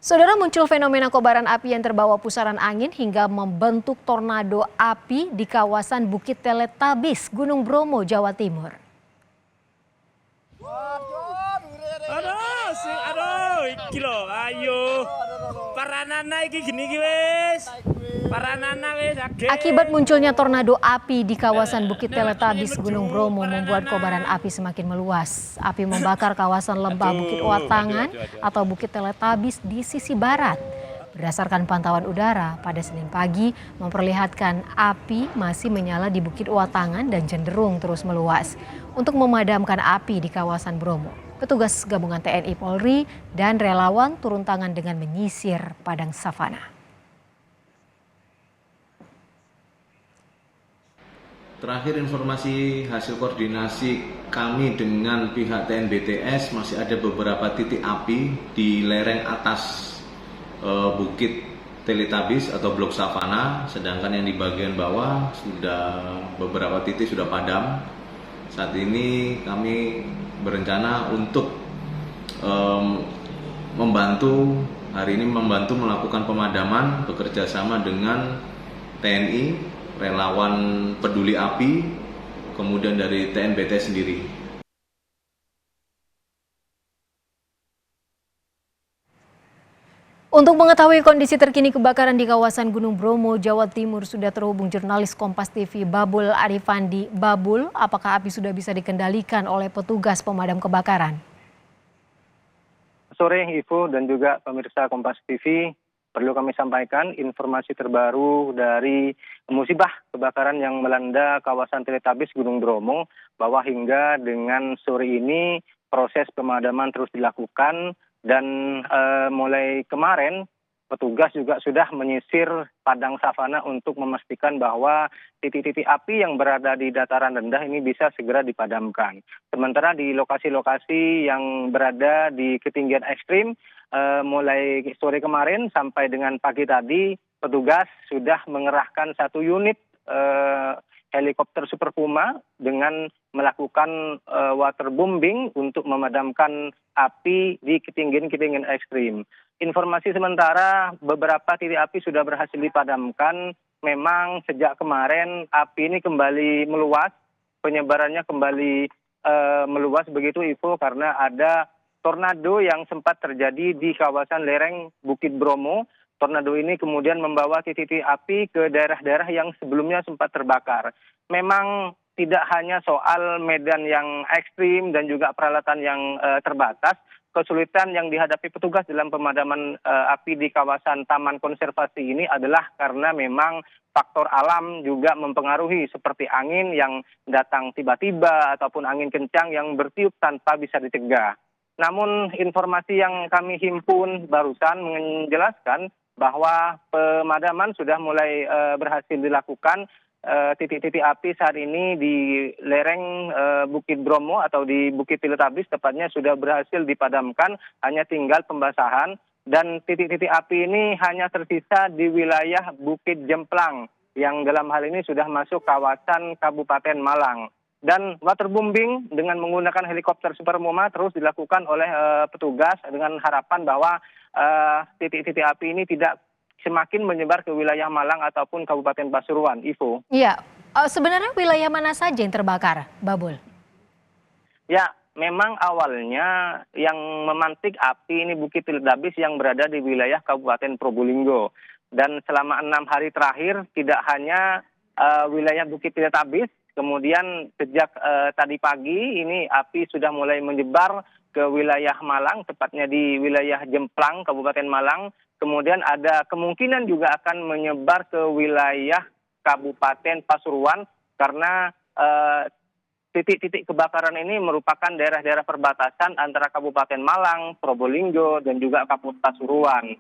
Saudara, muncul fenomena kobaran api yang terbawa pusaran angin hingga membentuk tornado api di kawasan Bukit Teletabis, Gunung Bromo, Jawa Timur. Aduh, iki lho, ayo. Paranana iki gini iki wis. Paranana wis agek. Akibat munculnya tornado api di kawasan Bukit Teletabis, Gunung Bromo membuat kobaran api semakin meluas. Api membakar kawasan lembah Bukit Watangan atau Bukit Teletabis di sisi barat. Berdasarkan pantauan udara, pada Senin pagi memperlihatkan api masih menyala di Bukit Watangan dan cenderung terus meluas. Untuk memadamkan api di kawasan Bromo, petugas gabungan TNI Polri dan relawan turun tangan dengan menyisir padang savana. Terakhir informasi hasil koordinasi kami dengan pihak TNBTS masih ada beberapa titik api di lereng atas Bukit Teletabis atau Blok Savana, sedangkan yang di bagian bawah sudah beberapa titik sudah padam. Saat ini kami berencana untuk membantu melakukan pemadaman bekerja sama dengan TNI, relawan peduli api, kemudian dari TNBT sendiri. Untuk mengetahui kondisi terkini kebakaran di kawasan Gunung Bromo, Jawa Timur, sudah terhubung jurnalis Kompas TV Babul Arifandi. Babul, apakah api sudah bisa dikendalikan oleh petugas pemadam kebakaran? Sore Ivo dan juga pemirsa Kompas TV, perlu kami sampaikan informasi terbaru dari musibah kebakaran yang melanda kawasan Teletabis Gunung Bromo, bahwa hingga dengan sore ini proses pemadaman terus dilakukan. Dan mulai kemarin petugas juga sudah menyisir padang savana untuk memastikan bahwa titik-titik api yang berada di dataran rendah ini bisa segera dipadamkan. Sementara di lokasi-lokasi yang berada di ketinggian ekstrim, mulai sore kemarin sampai dengan pagi tadi, petugas sudah mengerahkan satu unit helikopter Super Puma dengan melakukan waterbombing untuk memadamkan api di ketinggian-ketinggian ekstrim. Informasi sementara beberapa titik api sudah berhasil dipadamkan. Memang sejak kemarin api ini kembali meluas, penyebarannya kembali meluas begitu Ivo, karena ada tornado yang sempat terjadi di kawasan lereng Bukit Bromo. Tornado ini kemudian membawa titik-titik api ke daerah-daerah yang sebelumnya sempat terbakar. Memang tidak hanya soal medan yang ekstrim dan juga peralatan yang terbatas, kesulitan yang dihadapi petugas dalam pemadaman api di kawasan Taman Konservasi ini adalah karena memang faktor alam juga mempengaruhi, seperti angin yang datang tiba-tiba ataupun angin kencang yang bertiup tanpa bisa dicegah. Namun informasi yang kami himpun barusan menjelaskan bahwa pemadaman sudah mulai berhasil dilakukan. Titik-titik api saat ini di lereng Bukit Bromo atau di Bukit Teletabis tepatnya sudah berhasil dipadamkan, hanya tinggal pembasahan. Dan titik-titik api ini hanya tersisa di wilayah Bukit Jemplang yang dalam hal ini sudah masuk kawasan Kabupaten Malang. Dan waterbombing dengan menggunakan helikopter Super Puma terus dilakukan oleh petugas dengan harapan bahwa titik-titik api ini tidak semakin menyebar ke wilayah Malang ataupun Kabupaten Pasuruan, Ivo. Iya, sebenarnya wilayah mana saja yang terbakar, Babul? Ya, memang awalnya yang memantik api ini Bukit Teletabis yang berada di wilayah Kabupaten Probolinggo. Dan selama 6 hari terakhir tidak hanya wilayah Bukit Teletabis, kemudian sejak tadi pagi ini api sudah mulai menyebar ke wilayah Malang, tepatnya di wilayah Jemplang, Kabupaten Malang. Kemudian ada kemungkinan juga akan menyebar ke wilayah Kabupaten Pasuruan karena titik-titik kebakaran ini merupakan daerah-daerah perbatasan antara Kabupaten Malang, Probolinggo, dan juga Kabupaten Pasuruan.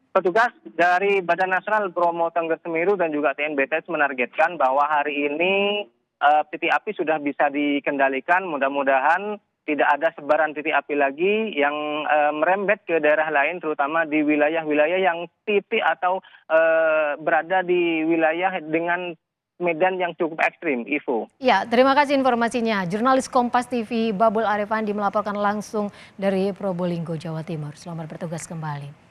Petugas dari Badan Nasional Bromo Tengger Semeru dan juga TNBTS menargetkan bahwa hari ini titik api sudah bisa dikendalikan. Mudah-mudahan tidak ada sebaran titik api lagi yang merembet ke daerah lain, terutama di wilayah-wilayah yang titik atau berada di wilayah dengan medan yang cukup ekstrim, Ivo. Ya, terima kasih informasinya. Jurnalis Kompas TV Babul Arifandi melaporkan langsung dari Probolinggo, Jawa Timur. Selamat bertugas kembali.